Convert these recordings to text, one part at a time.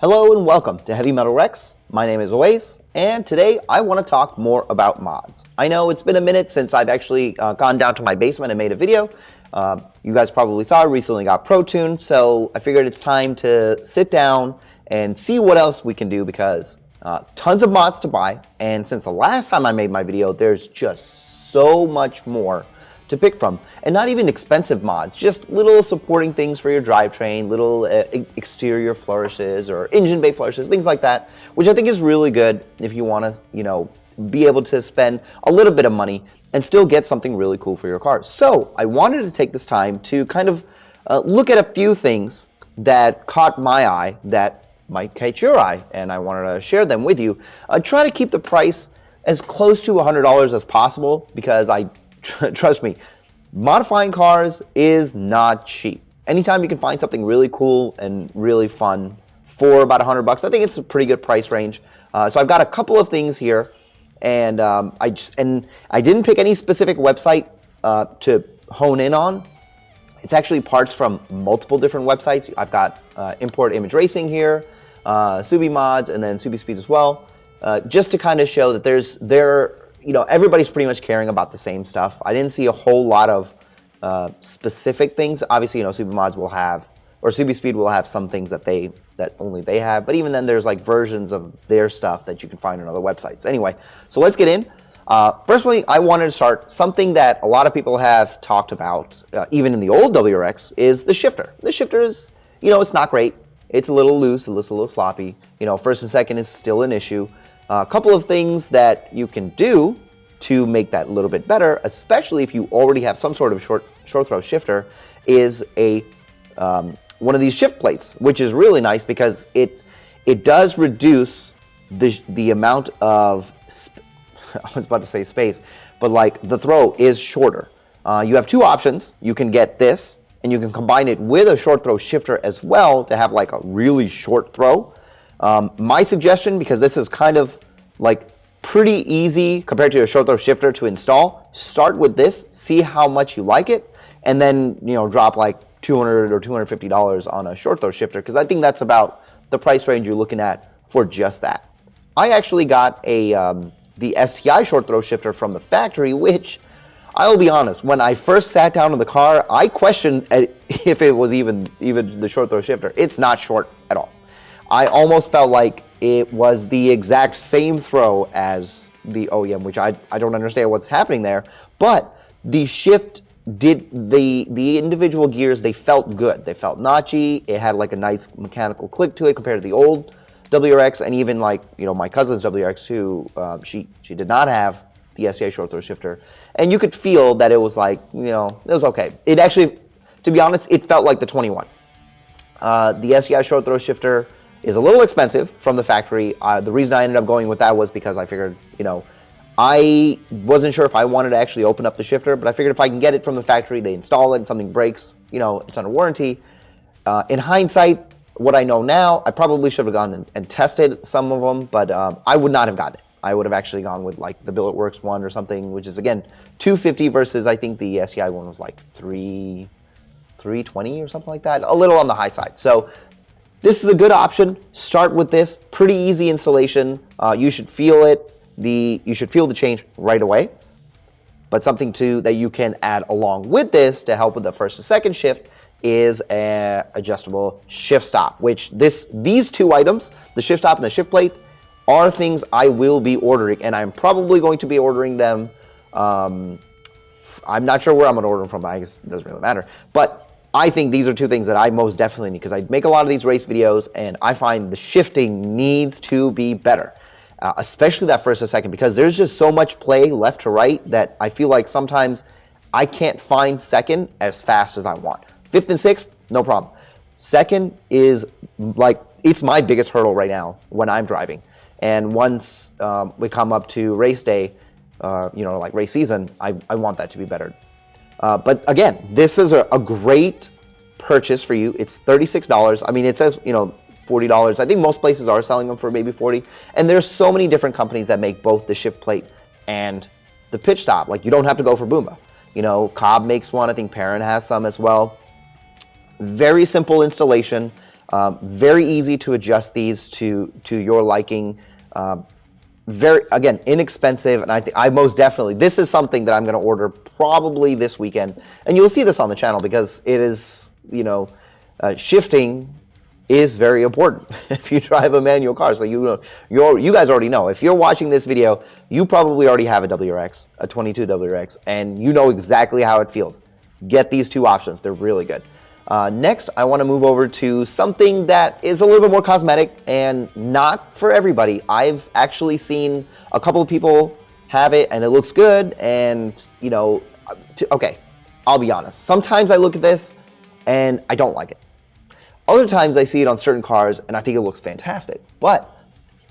Hello and welcome to Heavy Metal Rex. My name is Oasis, and today I want to talk more about mods. I know it's been a minute since I've actually gone down to my basement and made a video. You guys probably saw I recently got ProTuned, so I figured it's time to sit down and see what else we can do because tons of mods to buy, and since the last time I made my video, there's just so much more to pick from, and not even expensive mods, just little supporting things for your drivetrain, little exterior flourishes or engine bay flourishes, things like that, which I think is really good if you want to, be able to spend a little bit of money and still get something really cool for your car. So I wanted to take this time to kind of look at a few things that caught my eye that might catch your eye, and I wanted to share them with you. Try to keep the price as close to $100 as possible because trust me, modifying cars is not cheap. Anytime you can find something really cool and really fun for about $100, I think it's a pretty good price range. So I've got a couple of things here, and I didn't pick any specific website to hone in on. It's actually parts from multiple different websites. I've got Import Image Racing here, Subi Mods, and then Subi Speed as well, just to kind of show that everybody's pretty much caring about the same stuff. I didn't see a whole lot of specific things. Obviously, Subi Mods will have, or Subi Speed will have some things that only they have. But even then, there's like versions of their stuff that you can find on other websites. Anyway, so let's get in. First one, I wanted to start something that a lot of people have talked about, even in the old WRX, is the shifter. The shifter is, it's not great. It's a little loose, a little sloppy. First and second is still an issue. A couple of things that you can do to make that a little bit better, especially if you already have some sort of short throw shifter, is one of these shift plates, which is really nice because it does reduce the amount of I was about to say space, but like the throw is shorter. You have two options. You can get this, and you can combine it with a short throw shifter as well to have like a really short throw. My suggestion, because this is kind of like pretty easy compared to a short throw shifter to install, start with this, see how much you like it, and then drop like $200 or $250 on a short throw shifter, because I think that's about the price range you're looking at for just that. I actually got the STI short throw shifter from the factory, which I'll be honest, when I first sat down in the car, I questioned if it was even the short throw shifter. It's not short at all. I almost felt like it was the exact same throw as the OEM, which I don't understand what's happening there. But the shift did, the individual gears, they felt good. They felt notchy. It had like a nice mechanical click to it compared to the old WRX, and even like, my cousin's WRX who, she did not have the SCI short throw shifter. And you could feel that it was like, it was okay. It actually, to be honest, it felt like the 21. The SCI short throw shifter is a little expensive from the factory. The reason I ended up going with that was because I figured, I wasn't sure if I wanted to actually open up the shifter, but I figured if I can get it from the factory, they install it and something breaks, it's under warranty. In hindsight, what I know now, I probably should have gone and tested some of them, but I would not have gotten it. I would have actually gone with like the WRX one or something, which is again $250 versus I think the SCI one was like $320 or something like that, a little on the high side. So this is a good option. Start with this. Pretty easy installation. You should feel it. You should feel the change right away. But something too that you can add along with this to help with the first and second shift is an adjustable shift stop. Which these two items, the shift stop and the shift plate, are things I will be ordering, and I'm probably going to be ordering them. I'm not sure where I'm going to order them from. I guess it doesn't really matter, but I think these are two things that I most definitely need because I make a lot of these race videos and I find the shifting needs to be better, especially that first and second, because there's just so much play left to right that I feel like sometimes I can't find second as fast as I want. Fifth and sixth, no problem. Second is like, it's my biggest hurdle right now when I'm driving. And once we come up to race day, like race season, I want that to be better. But again, this is a great purchase for you. It's $36. I mean, it says, $40. I think most places are selling them for maybe $40. And there's so many different companies that make both the shift plate and the pitch stop. Like, you don't have to go for Boomba. Cobb makes one. I think Perrin has some as well. Very simple installation. Very easy to adjust these to your liking. Very, again, inexpensive, and I most definitely, this is something that I'm going to order probably this weekend, and you'll see this on the channel because it is, shifting is very important if you drive a manual car. So you guys already know. If you're watching this video, you probably already have a WRX, a 22 WRX, and you know exactly how it feels. Get these two options. They're really good. Next, I want to move over to something that is a little bit more cosmetic and not for everybody. I've actually seen a couple of people have it and it looks good, and okay, I'll be honest. Sometimes I look at this and I don't like it. Other times I see it on certain cars and I think it looks fantastic. But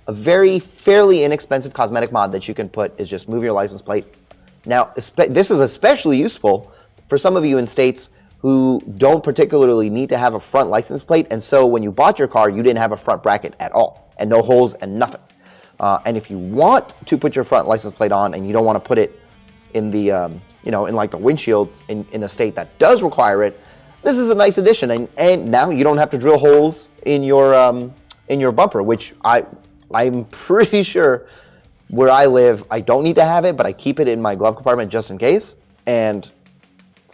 a fairly inexpensive cosmetic mod that you can put is just move your license plate. Now, this is especially useful for some of you in states who don't particularly need to have a front license plate, and so when you bought your car, you didn't have a front bracket at all, and no holes and nothing. And if you want to put your front license plate on and you don't want to put it in the, in like the windshield in a state that does require it, this is a nice addition, and now you don't have to drill holes in your bumper, which I'm pretty sure where I live, I don't need to have it, but I keep it in my glove compartment just in case, and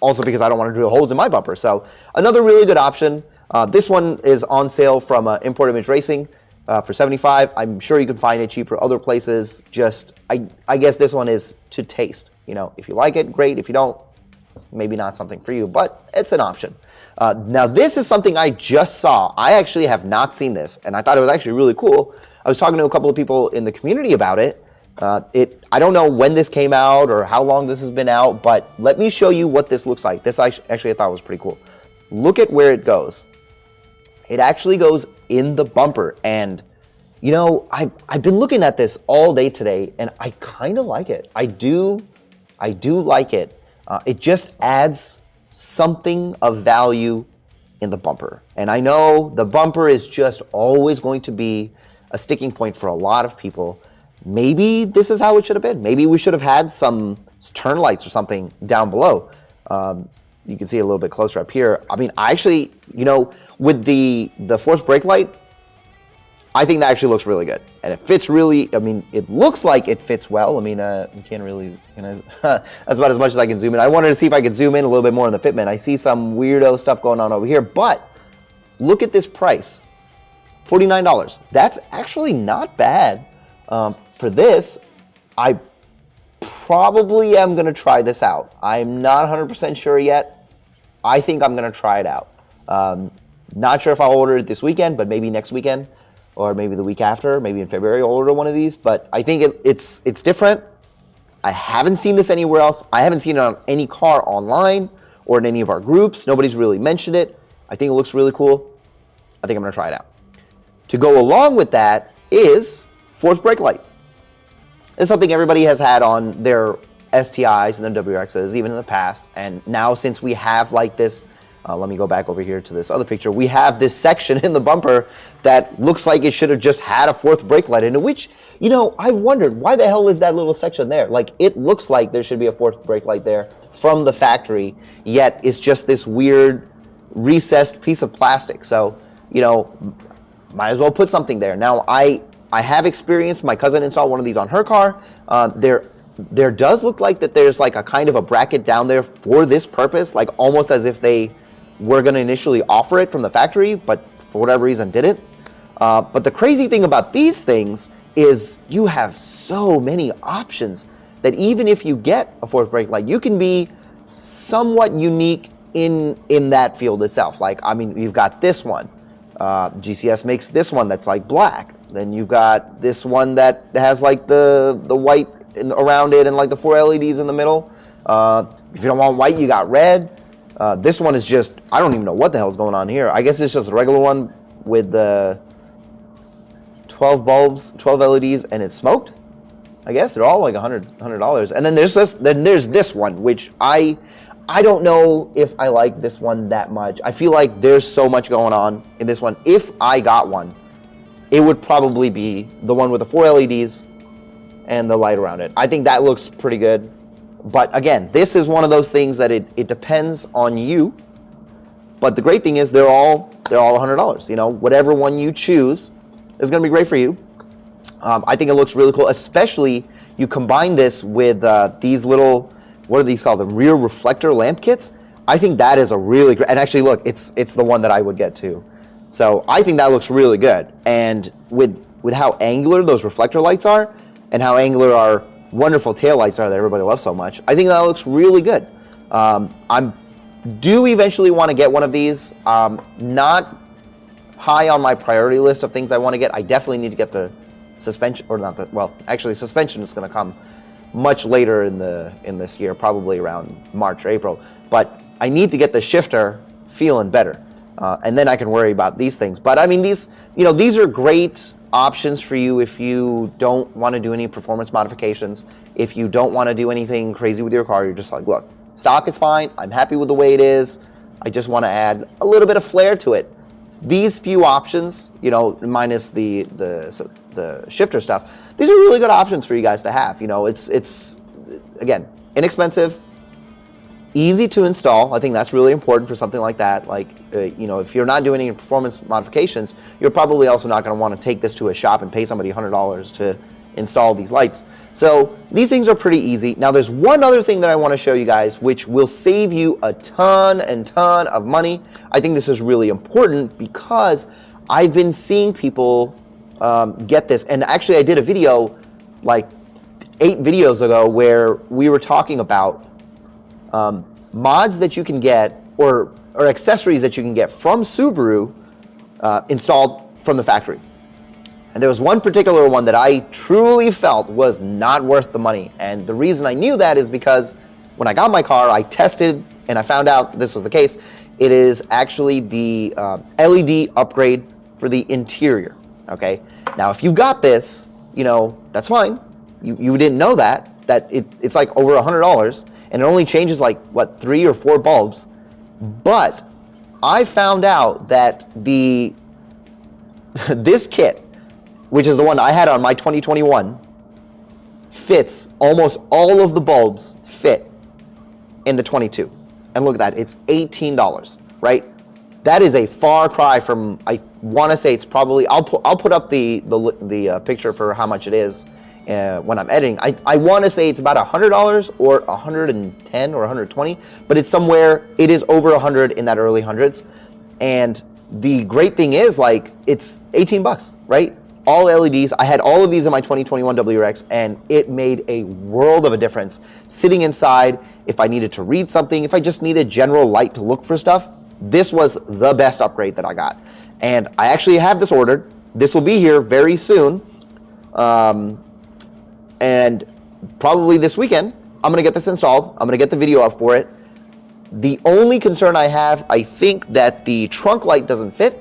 also because I don't want to drill holes in my bumper. So another really good option. This one is on sale from Import Image Racing for $75. I'm sure you can find it cheaper other places. Just I guess this one is to taste. If you like it, great. If you don't, maybe not something for you, but it's an option. Now this is something I just saw. I actually have not seen this, and I thought it was actually really cool. I was talking to a couple of people in the community about it. I don't know when this came out or how long this has been out, but let me show you what this looks like. This actually I thought was pretty cool. Look at where it goes. It actually goes in the bumper, and I've been looking at this all day today, and I kind of like it. I do like it. It just adds something of value in the bumper. And I know the bumper is just always going to be a sticking point for a lot of people. Maybe this is how it should have been. Maybe we should have had some turn lights or something down below. You can see a little bit closer up here. I mean, I actually, with the forced brake light, I think that actually looks really good. And it fits really, it looks like it fits well. You can't really, that's about as much as I can zoom in. I wanted to see if I could zoom in a little bit more on the fitment. I see some weirdo stuff going on over here, but look at this price, $49. That's actually not bad. For this, I probably am going to try this out. I'm not 100% sure yet. I think I'm going to try it out. Not sure if I'll order it this weekend, but maybe next weekend. Or maybe the week after, maybe in February I'll order one of these. But I think it's different. I haven't seen this anywhere else. I haven't seen it on any car online or in any of our groups. Nobody's really mentioned it. I think it looks really cool. I think I'm gonna try it out. To go along with that is forced brake light. It's something everybody has had on their STIs and their WRXs, even in the past. And now since we have like this, let me go back over here to this other picture. We have this section in the bumper that looks like it should have just had a fourth brake light in it, which, I've wondered, why the hell is that little section there? Like, it looks like there should be a fourth brake light there from the factory, yet it's just this weird recessed piece of plastic. So, might as well put something there. Now, I have experienced, my cousin installed one of these on her car. There does look like that there's like a kind of a bracket down there for this purpose, like almost as if they were going to initially offer it from the factory, but for whatever reason didn't. But the crazy thing about these things is you have so many options that even if you get a fourth brake light, you can be somewhat unique in that field itself. Like, you've got this one. GCS makes this one that's like black. Then you've got this one that has like the white around it and like the 4 LEDs in the middle. If you don't want white, you got red. This one is just, I don't even know what the hell's going on here. I guess it's just a regular one with the 12 bulbs, 12 LEDs, and it's smoked. I guess they're all like $100. And then there's this one, which I don't know if I like this one that much. I feel like there's so much going on in this one. If I got one, it would probably be the one with the 4 LEDs and the light around it. I think that looks pretty good. But again, this is one of those things that it depends on you. But the great thing is they're all they're all $100. You know, whatever one you choose is going to be great for you. I think it looks really cool, especially you combine this with these little, what are these called? The rear reflector lamp kits. I think that is a really great, and actually look, it's the one that I would get too. So I think that looks really good. And with how angular those reflector lights are and how angular our wonderful tail lights are that everybody loves so much, I think that looks really good. I do eventually want to get one of these. Not high on my priority list of things I want to get. I definitely need to get the suspension, or not the, well, actually suspension is going to come much later in this year, probably around March or April. But I need to get the shifter feeling better, and then I can worry about these things. But I mean, these are great options for you if you don't want to do any performance modifications. If you don't want to do anything crazy with your car, you're just like, look, stock is fine. I'm happy with the way it is. I just want to add a little bit of flair to it. These few options, minus the shifter stuff, these are really good options for you guys to have. It's again, inexpensive, easy to install. I think that's really important for something like that. Like, if you're not doing any performance modifications, you're probably also not going to want to take this to a shop and pay somebody $100 to install these lights. So these things are pretty easy. Now there's one other thing that I want to show you guys, which will save you a ton of money. I think this is really important because I've been seeing people get this. And actually I did a video like 8 videos ago where we were talking about mods that you can get or accessories that you can get from Subaru installed from the factory. And there was one particular one that I truly felt was not worth the money. And the reason I knew that is because when I got my car, I tested and I found out that this was the case. It is actually the LED upgrade for the interior, okay? Now, if you got this, that's fine. You didn't know that it's like over $100 and it only changes like, what, 3 or 4 bulbs. But I found out that this kit, which is the one I had on my 2021, fits almost all of the bulbs fit in the 22. And look at that, it's $18, right? That is a far cry from, I want to say it's probably, I'll put up the picture for how much it is when I'm editing. I want to say it's about $100 or $110 or $120, but it's somewhere, it is over $100 in that early hundreds. And the great thing is, like, it's $18, right? All LEDs. I had all of these in my 2021 WRX, and it made a world of a difference. Sitting inside, if I needed to read something, if I just needed general light to look for stuff, this was the best upgrade that I got. And I actually have this ordered. This will be here very soon. And probably this weekend, I'm going to get this installed. I'm going to get the video up for it. The only concern I have, I think that the trunk light doesn't fit,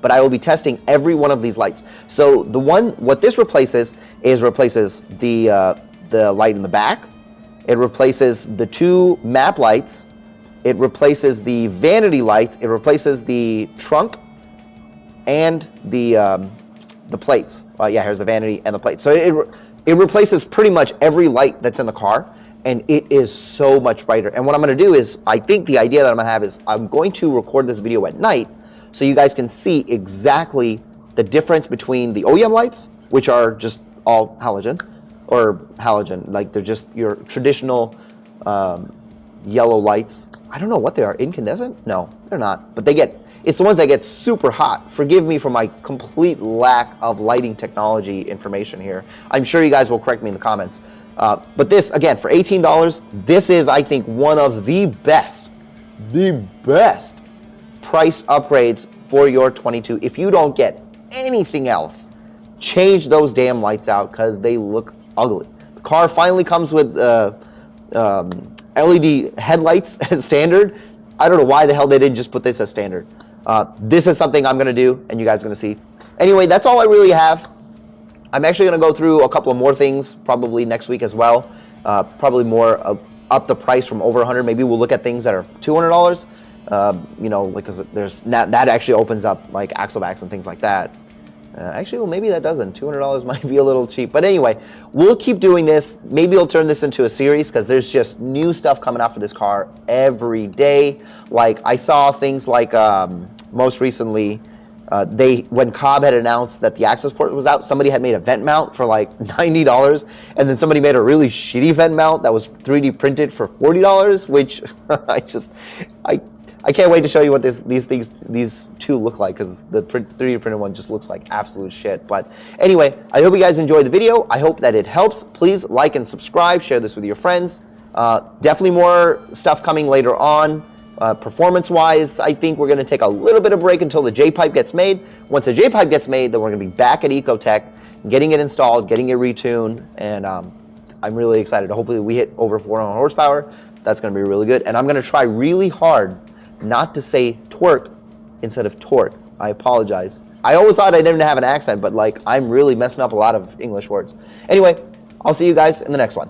but I will be testing every one of these lights. So what this replaces the light in the back. It replaces the 2 map lights. It replaces the vanity lights. It replaces the trunk and the plates. Yeah, here's the vanity and the plates. So it replaces pretty much every light that's in the car, and it is so much brighter. And what I'm going to do is, I think the idea that I'm going to have is I'm going to record this video at night, so you guys can see exactly the difference between the OEM lights, which are just all halogen, like they're just your traditional yellow lights. I don't know what they are, incandescent? No, they're not, but it's the ones that get super hot. Forgive me for my complete lack of lighting technology information here. I'm sure you guys will correct me in the comments. But this, again, for $18, this is, I think, one of the best priced upgrades for your 22. If you don't get anything else, change those damn lights out because they look ugly. The car finally comes with LED headlights as standard. I don't know why the hell they didn't just put this as standard. This is something I'm going to do, and you guys are going to see. Anyway, that's all I really have. I'm actually going to go through a couple of more things probably next week as well. Probably more up the price from over $100. Maybe we'll look at things that are $200. Because that actually opens up like axle backs and things like that. Actually, well, maybe that doesn't. $200 might be a little cheap. But anyway, we'll keep doing this. Maybe I'll turn this into a series because there's just new stuff coming out for this car every day. Like I saw things like most recently, when Cobb had announced that the access port was out, somebody had made a vent mount for like $90, and then somebody made a really shitty vent mount that was 3D printed for $40, which I can't wait to show you what these two look like, because the 3D printed one just looks like absolute shit. But anyway, I hope you guys enjoyed the video. I hope that it helps. Please like and subscribe. Share this with your friends. Definitely more stuff coming later on. Performance-wise, I think we're going to take a little bit of break until the J-pipe gets made. Once the J-pipe gets made, then we're going to be back at Ecotech, getting it installed, getting it retuned, and I'm really excited. Hopefully we hit over 400 horsepower. That's going to be really good. And I'm going to try really hard not to say twerk instead of torque. I apologize. I always thought I didn't have an accent, but like I'm really messing up a lot of English words. Anyway, I'll see you guys in the next one.